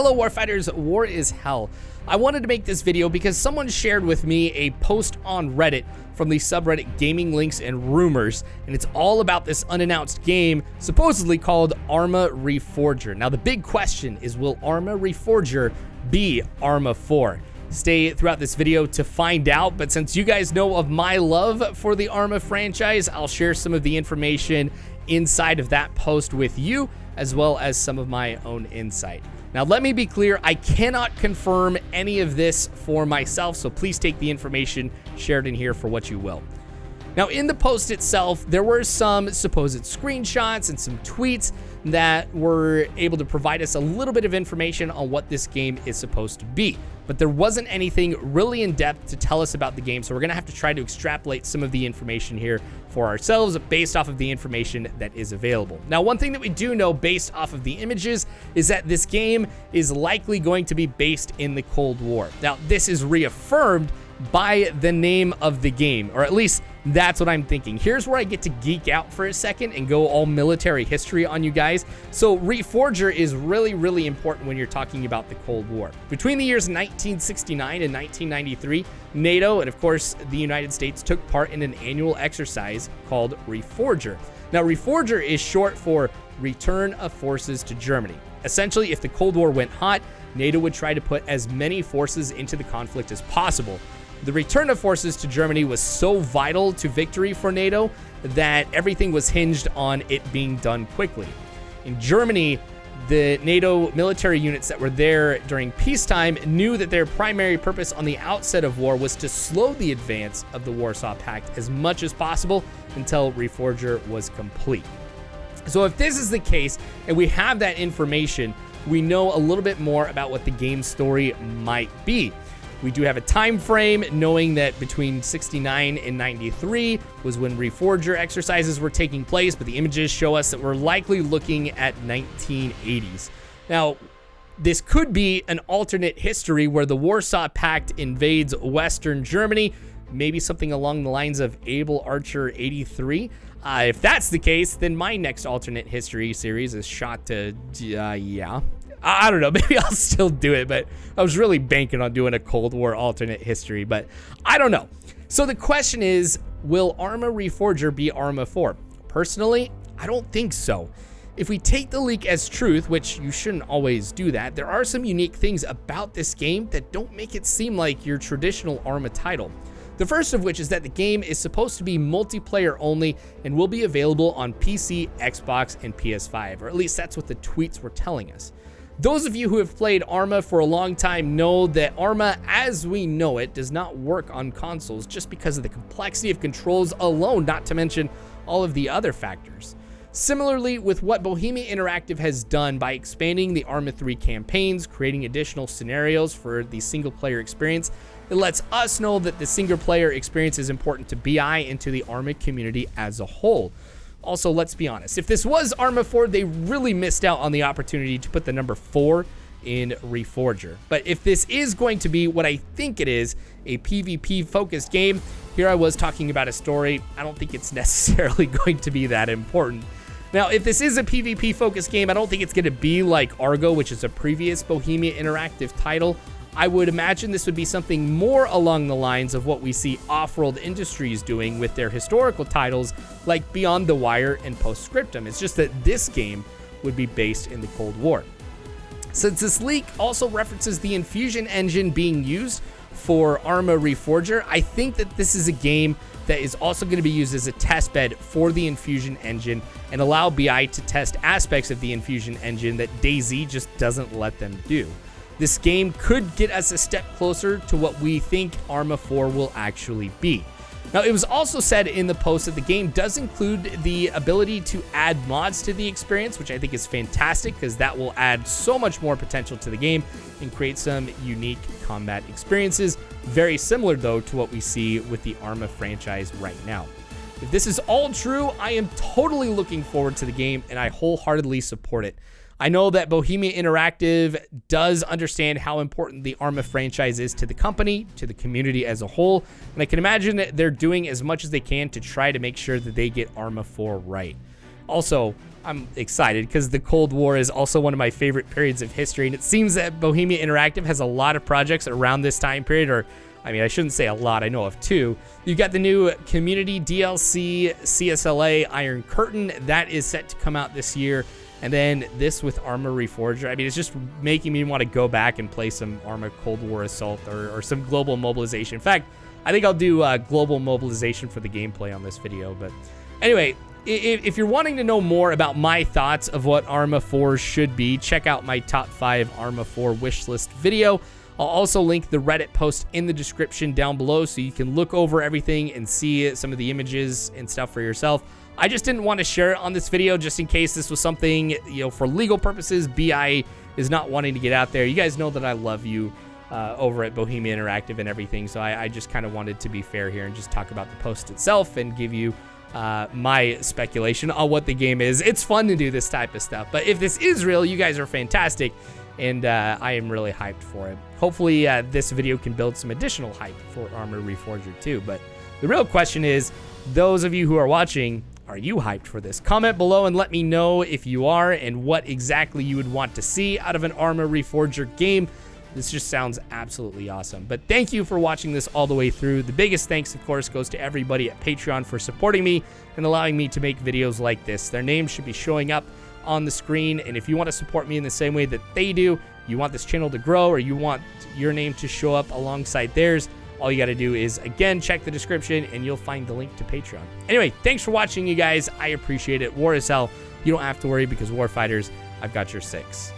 Hello Warfighters, war is hell. I wanted to make this video because someone shared with me a post on Reddit from the subreddit Gaming Links and Rumors, and it's all about this unannounced game supposedly called Arma Reforger. Now the big question is, will Arma Reforger be Arma 4? Stay throughout this video to find out, but since you guys know of my love for the Arma franchise, I'll share some of the information inside of that post with you, as well as some of my own insight. Now, let me be clear, I cannot confirm any of this for myself, so please take the information shared in here for what you will. Now, in the post itself, there were some supposed screenshots and some tweets that were able to provide us a little bit of information on what this game is supposed to be. But there wasn't anything really in depth to tell us about the game, so we're gonna have to try to extrapolate some of the information here for ourselves based off of the information that is available. Now, one thing that we do know based off of the images is that this game is likely going to be based in the Cold War. Now, this is reaffirmed by the name of the game, or at least that's what I'm thinking. Here's where I get to geek out for a second and go all military history on you guys. So Reforger is really important when you're talking about the Cold War. Between the years 1969 and 1993, NATO and of course the United States took part in an annual exercise called Reforger. Now Reforger is short for Return of Forces to Germany. Essentially, if the Cold War went hot, NATO would try to put as many forces into the conflict as possible. The return of forces to Germany was so vital to victory for NATO that everything was hinged on it being done quickly. In Germany, the NATO military units that were there during peacetime knew that their primary purpose on the outset of war was to slow the advance of the Warsaw Pact as much as possible until Reforger was complete. So if this is the case and we have that information, we know a little bit more about what the game story might be. We do have a time frame, knowing that between 69 and 93 was when Reforger exercises were taking place, but the images show us that we're likely looking at 1980s. Now, this could be an alternate history where the Warsaw Pact invades Western Germany, maybe something along the lines of Able Archer 83. If that's the case, then my next alternate history series is shot to, I don't know, maybe I'll still do it, but I was really banking on doing a Cold War alternate history, but I don't know. So the question is, will Arma Reforger be Arma 4? Personally, I don't think so. If we take the leak as truth, which you shouldn't always do that, there are some unique things about this game that don't make it seem like your traditional Arma title. The first of which is that the game is supposed to be multiplayer only and will be available on PC, Xbox, and PS5, or at least that's what the tweets were telling us. Those of you who have played Arma for a long time know that Arma, as we know it, does not work on consoles just because of the complexity of controls alone, not to mention all of the other factors. Similarly, with what Bohemia Interactive has done by expanding the Arma 3 campaigns, creating additional scenarios for the single-player experience, it lets us know that the single-player experience is important to BI and to the Arma community as a whole. Also, let's be honest, if this was Arma 4, they really missed out on the opportunity to put the number 4 in Reforger. But if this is going to be what I think it is, a PvP-focused game, here I was talking about a story. I don't think it's necessarily going to be that important. Now, if this is a PvP-focused game, I don't think it's going to be like Argo, which is a previous Bohemia Interactive title. I would imagine this would be something more along the lines of what we see Off-World Industries doing with their historical titles like Beyond the Wire and Postscriptum. It's just that this game would be based in the Cold War. Since this leak also references the Infusion engine being used for Arma Reforger, I think that this is a game that is also going to be used as a testbed for the Infusion engine and allow BI to test aspects of the Infusion engine that DayZ just doesn't let them do. This game could get us a step closer to what we think Arma 4 will actually be. Now, it was also said in the post that the game does include the ability to add mods to the experience, which I think is fantastic because that will add so much more potential to the game and create some unique combat experiences, very similar though to what we see with the Arma franchise right now. If this is all true, I am totally looking forward to the game and I wholeheartedly support it. I know that Bohemia Interactive does understand how important the Arma franchise is to the company, to the community as a whole, and I can imagine that they're doing as much as they can to try to make sure that they get Arma 4 right. Also, I'm excited because the Cold War is also one of my favorite periods of history, and it seems that Bohemia Interactive has a lot of projects around this time period, or I mean, I shouldn't say a lot, I know of 2. You've got the new Community DLC CSLA Iron Curtain. That is set to come out this year. And then this with Arma Reforger. I mean, it's just making me want to go back and play some Arma Cold War Assault or some Global Mobilization. In fact, I think I'll do Global Mobilization for the gameplay on this video. But anyway, if you're wanting to know more about my thoughts of what Arma 4 should be, check out my top 5 Arma 4 wishlist video. I'll also link the Reddit post in the description down below so you can look over everything and see some of the images and stuff for yourself. I just didn't want to share it on this video just in case this was something, you know, for legal purposes, BI is not wanting to get out there. You guys know that I love you over at Bohemia Interactive and everything, so I just kind of wanted to be fair here and just talk about the post itself and give you my speculation on what the game is. It's fun to do this type of stuff, but if this is real, you guys are fantastic, and I am really hyped for it. Hopefully this video can build some additional hype for Arma Reforger too, but the real question is, those of you who are watching, are you hyped for this? Comment below and let me know if you are and what exactly you would want to see out of an Arma Reforger game. This just sounds absolutely awesome. But thank you for watching this all the way through. The biggest thanks, of course, goes to everybody at Patreon for supporting me and allowing me to make videos like this. Their names should be showing up on the screen, and if you want to support me in the same way that they do, you want this channel to grow, or you want your name to show up alongside theirs, all you got to do is, again, check the description and you'll find the link to Patreon. Anyway, thanks for watching, you guys. I appreciate it. War is hell. You don't have to worry because Warfighters, I've got your 6.